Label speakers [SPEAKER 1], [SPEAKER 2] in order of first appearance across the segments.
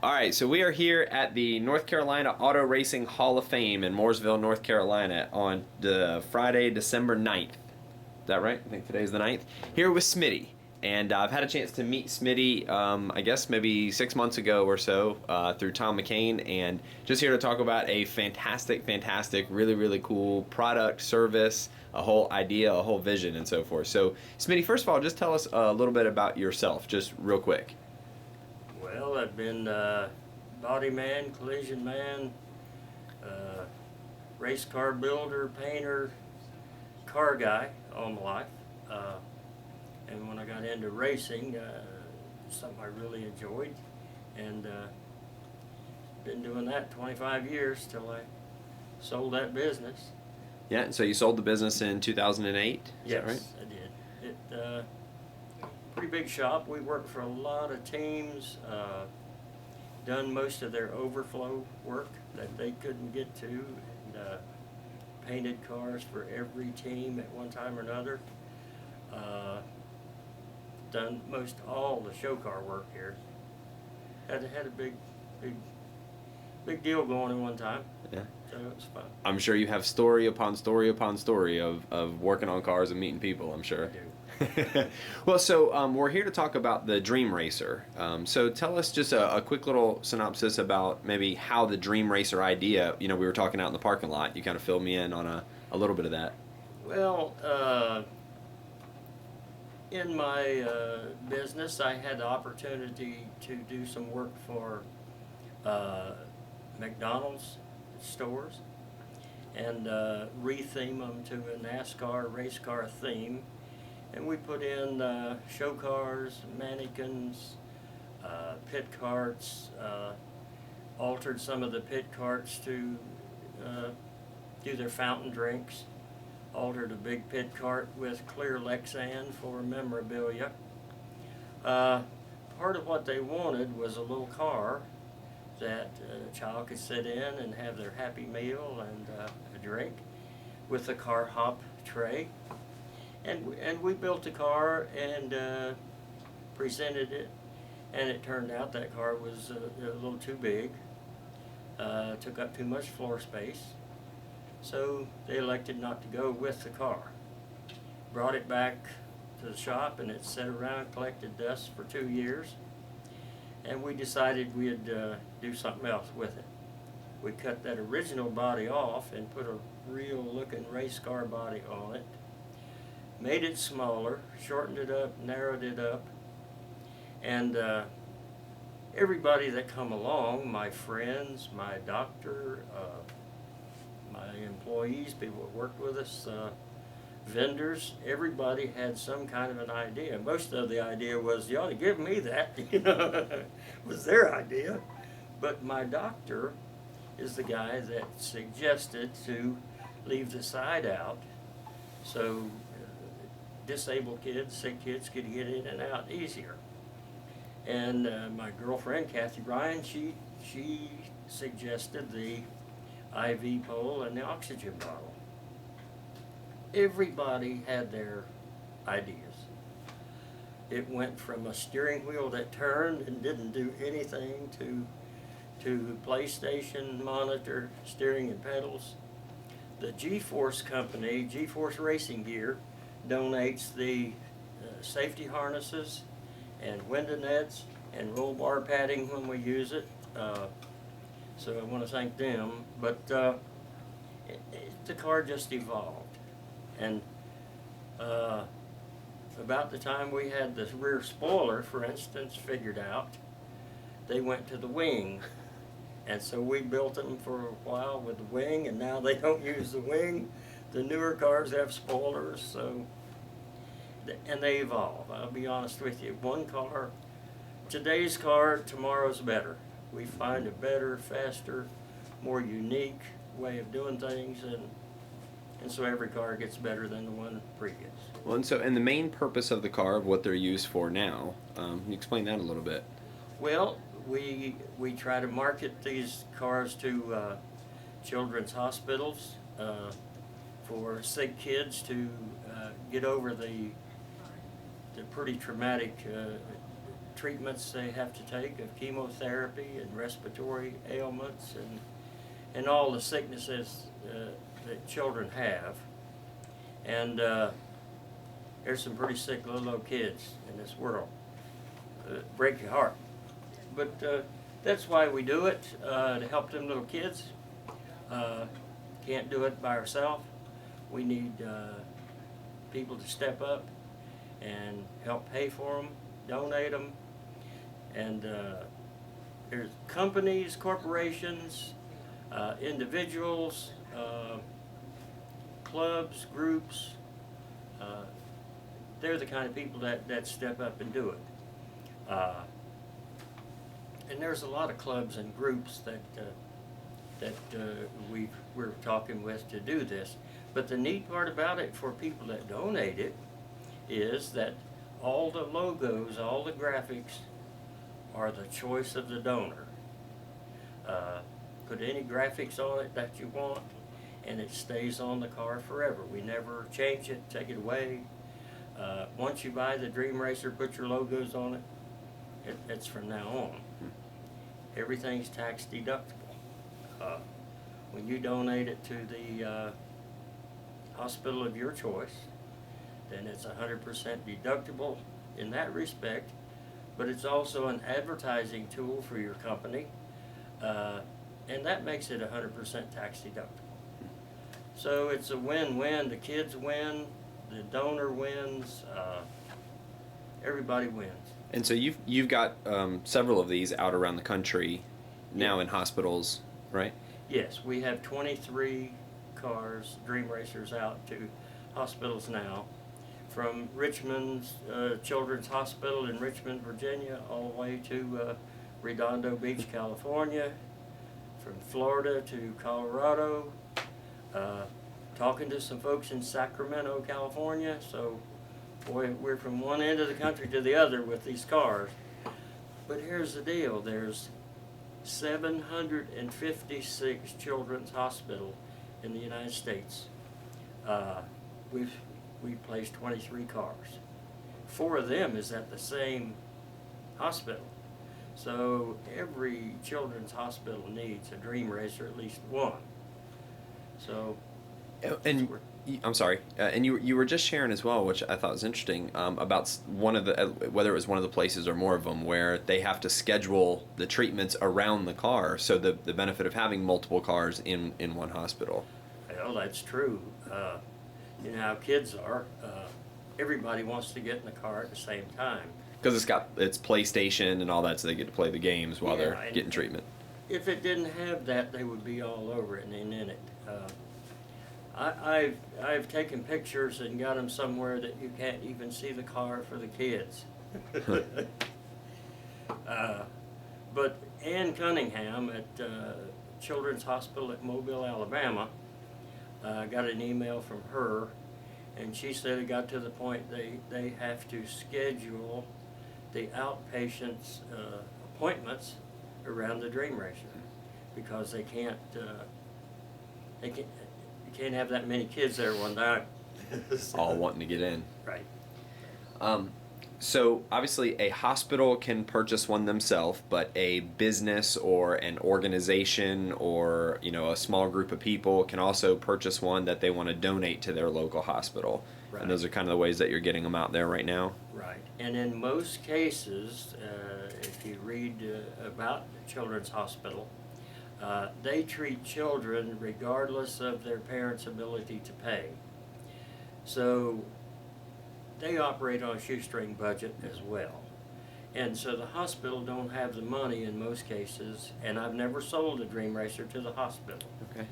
[SPEAKER 1] All right, so we are here at the North Carolina Auto Racing Hall of Fame in Mooresville, North Carolina on the Friday, December 9th. Is that right? I think today's the 9th. Here with Smitty. And I've had a chance to meet Smitty, I guess maybe 6 months ago or so through Tom McCain, and just here to talk about a fantastic, really, really cool product, service, a whole idea, a whole vision, and so forth. So, Smitty, first of all, just tell us a little bit about yourself, just real quick.
[SPEAKER 2] Well, I've been body man, collision man, race car builder, painter, car guy all my life. And when I got into racing, something I really enjoyed, and been doing that 25 years till I sold that business.
[SPEAKER 1] Yeah, and so you sold the business in 2008, is
[SPEAKER 2] Yes,
[SPEAKER 1] that right?
[SPEAKER 2] I did. It pretty big shop. We worked for a lot of teams, done most of their overflow work that they couldn't get to, and painted cars for every team at one time or another. Done most all the show car work here. Had a big deal going at one time.
[SPEAKER 1] Yeah.
[SPEAKER 2] So it was fun.
[SPEAKER 1] I'm sure you have story upon story upon story of working on cars and meeting people, I'm sure.
[SPEAKER 2] I do.
[SPEAKER 1] Well, so we're here to talk about the Dream Racer. So tell us just a quick little synopsis about maybe how the Dream Racer idea, we were talking out in the parking lot, you kind of filled me in on a little bit of that.
[SPEAKER 2] Well, in my business, I had the opportunity to do some work for McDonald's stores and retheme them to a NASCAR race car theme. And we put in show cars, mannequins, pit carts, altered some of the pit carts to do their fountain drinks, altered a big pit cart with clear Lexan for memorabilia. Part of what they wanted was a little car that a child could sit in and have their happy meal and a drink with a car hop tray. And we built a car and presented it, and it turned out that car was a little too big, took up too much floor space, so they elected not to go with the car. Brought it back to the shop, and it sat around, collected dust for 2 years, and we decided we'd do something else with it. We cut that original body off and put a real looking race car body on it, made it smaller, shortened it up, narrowed it up, and everybody that come along, my friends, my doctor, my employees, people that worked with us, vendors, everybody had some kind of an idea. Most of the idea was, you ought to give me that, was their idea. But my doctor is the guy that suggested to leave the side out so disabled kids, sick kids could get in and out easier. And my girlfriend, Kathy Ryan, she suggested the IV pole and the oxygen bottle. Everybody had their ideas. It went from a steering wheel that turned and didn't do anything to PlayStation monitor, steering and pedals. The G-Force company, G-Force Racing Gear, donates the safety harnesses and window nets and roll bar padding when we use it. So I want to thank them. But the car just evolved. And about the time we had the rear spoiler, for instance, figured out, they went to the wing. And so we built them for a while with the wing, and now they don't use the wing. The newer cars have spoilers, so, and they evolve. I'll be honest with you, one car, today's car, tomorrow's better. We find a better, faster, more unique way of doing things, and so every car gets better than the one previous.
[SPEAKER 1] Well, and the main purpose of the car, of what they're used for now, can you explain that a little bit?
[SPEAKER 2] Well, we try to market these cars to children's hospitals for sick kids to get over the pretty traumatic treatments they have to take of chemotherapy and respiratory ailments and all the sicknesses that children have. And there's some pretty sick little kids in this world. Break your heart. But that's why we do it, to help them little kids. Can't do it by ourselves. We need people to step up and help pay for them, donate them. And there's companies, corporations, individuals, clubs, groups. They're the kind of people that step up and do it. And there's a lot of clubs and groups that we're talking with to do this. But the neat part about it for people that donate it is that all the logos, all the graphics are the choice of the donor. Put any graphics on it that you want, and it stays on the car forever. We never change it, take it away. Once you buy the Dream Racer, put your logos on it, it's from now on. Everything's tax deductible. When you donate it to the hospital of your choice, then it's 100% deductible in that respect, but it's also an advertising tool for your company, and that makes it 100% tax deductible. So it's a win-win. The kids win, the donor wins, everybody wins.
[SPEAKER 1] And so you've got several of these out around the country now in hospitals, right?
[SPEAKER 2] Yes, we have 23 cars, Dream Racers, out to hospitals now, from Richmond's Children's Hospital in Richmond, Virginia, all the way to Redondo Beach, California, from Florida to Colorado, talking to some folks in Sacramento, California. So, boy, we're from one end of the country to the other with these cars. But here's the deal. There's 756 children's hospitals in the United States. We've placed 23 cars. 4 of them is at the same hospital. So every children's hospital needs a Dream Racer, at least one. So,
[SPEAKER 1] and I'm sorry, and you were just sharing as well, which I thought was interesting, about one of the whether it was one of the places or more of them where they have to schedule the treatments around the car. So the benefit of having multiple cars in one hospital.
[SPEAKER 2] Well, that's true. You know how kids are. Everybody wants to get in the car at the same time.
[SPEAKER 1] Because it's PlayStation and all that, so they get to play the games while they're getting treatment.
[SPEAKER 2] If it didn't have that, they would be all over it and in it. I've taken pictures and got them somewhere that you can't even see the car for the kids. But Ann Cunningham at Children's Hospital at Mobile, Alabama, got an email from her, and she said it got to the point they have to schedule the outpatients' appointments around the Dream Racer because they can't you can't have that many kids there one time.
[SPEAKER 1] All wanting to get in.
[SPEAKER 2] Right.
[SPEAKER 1] So obviously a hospital can purchase one themselves, but a business or an organization or a small group of people can also purchase one that they want to donate to their local hospital. Right. And those are kind of the ways that you're getting them out there right now.
[SPEAKER 2] Right. And in most cases, if you read about the Children's Hospital, they treat children regardless of their parents' ability to pay. So they operate on a shoestring budget as well. And so the hospital don't have the money in most cases, and I've never sold a Dream Racer to the hospital.
[SPEAKER 1] Okay.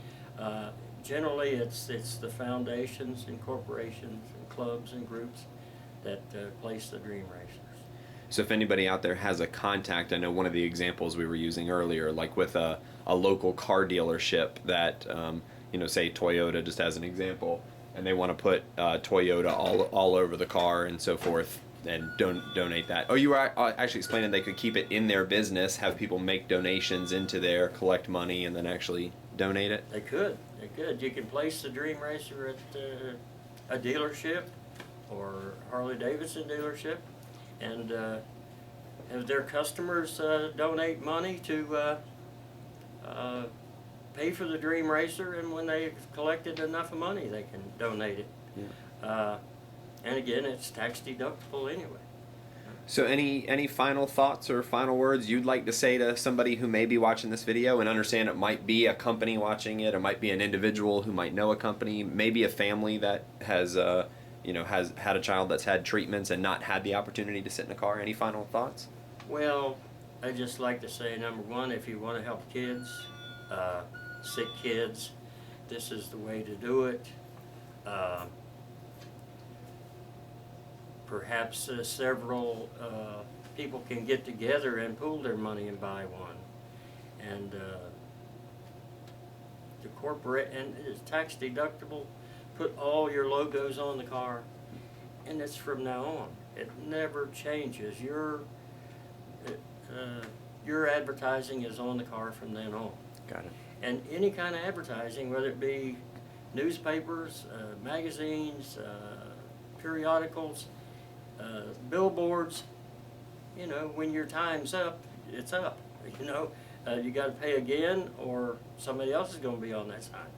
[SPEAKER 2] Generally, it's the foundations and corporations and clubs and groups that place the Dream Racers.
[SPEAKER 1] So if anybody out there has a contact, I know one of the examples we were using earlier, like with a local car dealership that, say Toyota, just as an example, and they want to put Toyota all over the car and so forth, and donate that. Oh, you were actually explaining they could keep it in their business, have people make donations into there, collect money, and then actually donate it?
[SPEAKER 2] They could. You can place the Dream Racer at a dealership or Harley-Davidson dealership, and have their customers donate money to pay for the Dream Racer, and when they've collected enough of money, they can donate it.
[SPEAKER 1] Yeah.
[SPEAKER 2] And again, it's tax deductible anyway.
[SPEAKER 1] So any final thoughts or final words you'd like to say to somebody who may be watching this video and understand it might be a company watching it, it might be an individual who might know a company, maybe a family that has has had a child that's had treatments and not had the opportunity to sit in a car? Any final thoughts?
[SPEAKER 2] Well, I just like to say, number one, if you want to help kids, sick kids, this is the way to do it. Perhaps several people can get together and pool their money and buy one. And the corporate, and it's tax deductible, put all your logos on the car, and it's from now on. It never changes. Your advertising is on the car from then on.
[SPEAKER 1] Got it.
[SPEAKER 2] And any kind of advertising, whether it be newspapers, magazines, periodicals, billboards, when your time's up, it's up. You got to pay again, or somebody else is going to be on that sign.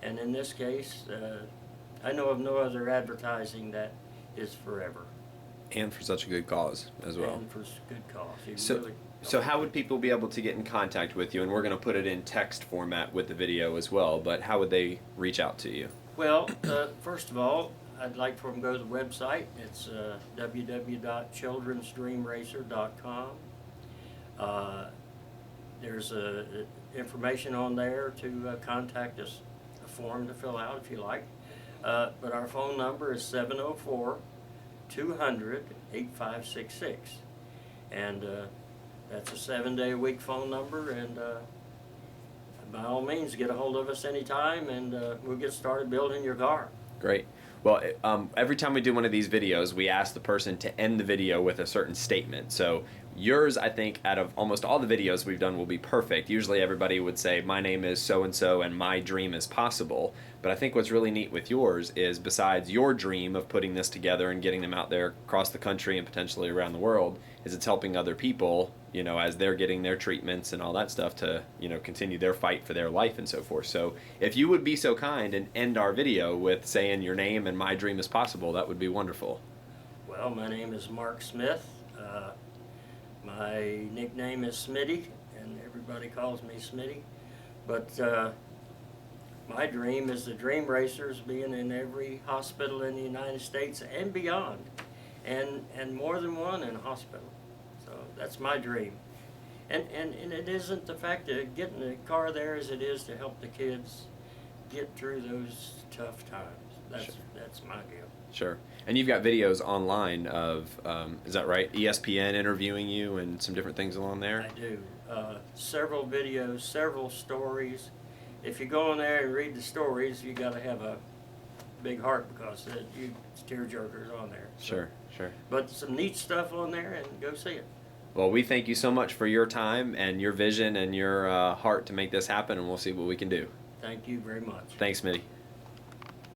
[SPEAKER 2] And in this case, I know of no other advertising that is forever.
[SPEAKER 1] And for such a good cause as well.
[SPEAKER 2] And for good cause.
[SPEAKER 1] So how would people be able to get in contact with you? And we're going to put it in text format with the video as well, but how would they reach out to you?
[SPEAKER 2] Well, first of all, I'd like for them to go to the website. It's www.childrensdreamracer.com. There's information on there to contact us, a form to fill out if you like. But our phone number is 704-200-8566. And that's a 7-day-a-week phone number. And by all means, get a hold of us anytime, and we'll get started building your car.
[SPEAKER 1] Great. Well, every time we do one of these videos, we ask the person to end the video with a certain statement. So yours, I think, out of almost all the videos we've done, will be perfect. Usually everybody would say, my name is so-and-so and my dream is possible. But I think what's really neat with yours is, besides your dream of putting this together and getting them out there across the country and potentially around the world, is it's helping other people, as they're getting their treatments and all that stuff to, continue their fight for their life and so forth. So if you would be so kind and end our video with saying your name and my dream is possible, that would be wonderful.
[SPEAKER 2] Well, my name is Mark Smith. My nickname is Smitty, and everybody calls me Smitty. But my dream is the Dream Racers being in every hospital in the United States and beyond, and more than one in a hospital. So that's my dream. And it isn't the fact of getting the car there as it is to help the kids get through those tough times. That's my deal.
[SPEAKER 1] Sure. And you've got videos online of, is that right, ESPN interviewing you and some different things along there?
[SPEAKER 2] I do. Several videos, several stories. If you go in there and read the stories, you got to have a big heart, because it's tearjerkers on there.
[SPEAKER 1] Sure.
[SPEAKER 2] But some neat stuff on there, and go see it.
[SPEAKER 1] Well, we thank you so much for your time and your vision and your heart to make this happen, and we'll see what we can do.
[SPEAKER 2] Thank you very much.
[SPEAKER 1] Thanks, Smitty.